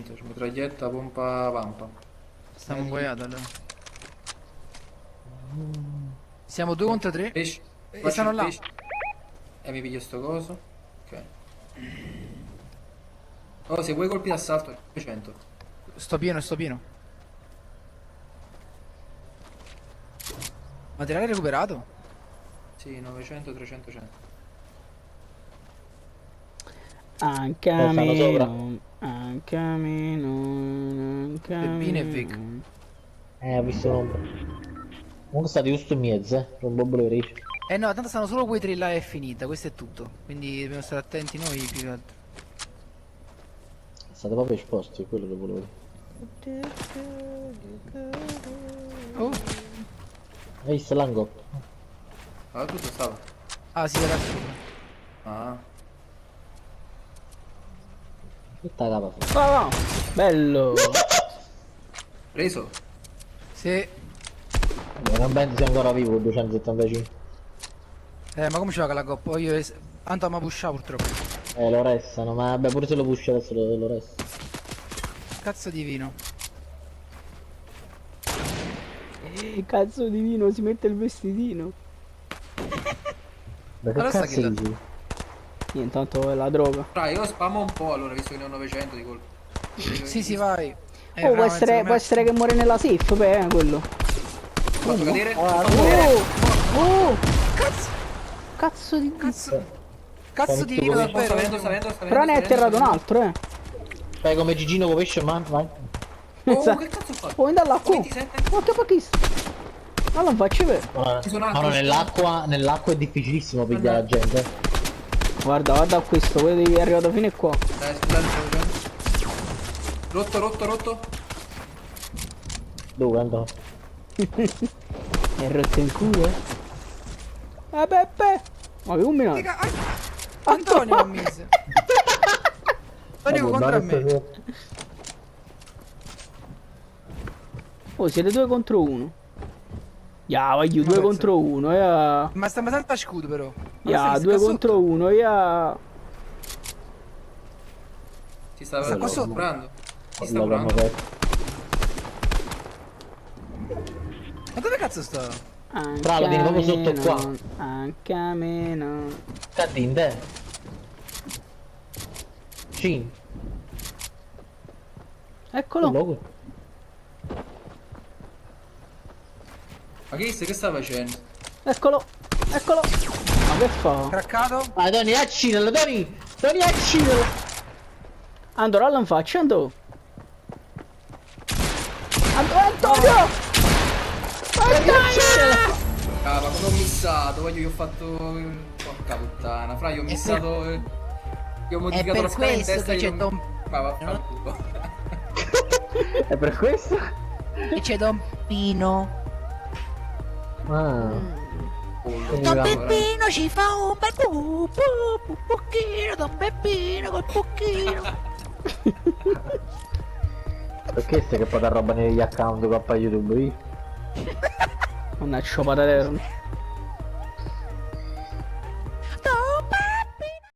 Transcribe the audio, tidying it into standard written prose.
niente, c'è mitraglietta, pompa, vampa. Stiamo inguaiati allora. Siamo 2 contro 3. Pesci. E stanno là. Pesci. E mi piglio sto coso. Ok. Oh, se vuoi colpi d'assalto, 100. Sto pieno, sto pieno. Materiale recuperato? Sì, 900, 300, 100. Anche a stanno sopra. me, anche a me, anche a Peppino e me. Vic. Ho visto un'ombra. Comunque state giusto in mezzo, non voglio riesci. Eh no, tanto stanno solo quei tre là e è finita, questo è tutto. Quindi dobbiamo stare attenti noi più che altro. State proprio esposti, è quello che volevo dire. Oh. Hai visto l'angolo? Ah, tutto stava. Ah sì, ragazzi. Ah. Tutta capa. Va, bello. Preso? Sì. Non penso sia ancora vivo con 275. Ma come ci va con la coppa? Io... Tanto mi pusha purtroppo. Lo restano, ma vabbè pure se lo push adesso lo resta. Cazzo di vino. Cazzo di vino, si mette il vestitino. Ma che Allora sta cazzo che la- dici? Intanto è la droga. Fra, io spammo un po' allora, visto che ne ho 900 di colpi. Sì, sì, vai. Oh, può essere che muore nella safe, beh, quello. Fatto cadere? Oh! Cazzo di Cazzo di vino Sta davvero. venendo, sta venendo, sta Però ne è venendo, atterrato un sta altro, eh. Fai come Gigino con pesce in mano, vai. venendo. Oh, che cazzo ho fatto? Oh, andiamo là, qua. 27. Ma che pacchista? Ma non faccio vedere. Ci sono No, altri. nell'acqua è difficilissimo pigliare la gente. Guarda questo, quello è arrivato fino a qua. Dai, scusate, stavo giocando. Rotto. Dove andò? È rotto in culo, eh. Peppe! Ma che un minuto. Antonio l'ha messo. Antonio contro me. Oh, siete 2 contro 1. Ya, voglio 2 contro 1, ya. Ma sta senza scudo però. Ya, 2 contro 1, ya. Ti sta Sta qua sotto. curando. Ti sta L'abbiamo curando. detto. Ma dove cazzo sta? Bravo, vieni proprio sotto qua. Anche a me no. Catti in te. Cin. Eccolo. Logo. Ma che sta facendo? Eccolo. Ma che fa? Craccato? Vai Tony, accidelo, Tony, accidelo. Andorra non faccio, Antonio! Antonio! Ah, ma come ho missato? Voglio che ho fatto. Porca puttana, fra, io ho missato. Io ho modificato per la scala in questo testa che e c'è io. Don- Ma vaffanculo. È per questo? E c'è Don Pino. Ah. Don Peppino ci fa un bel pucchino. Don Peppino col pucchino. Perché stai che poi da roba negli account coppa YouTube? Mannaggia patatero.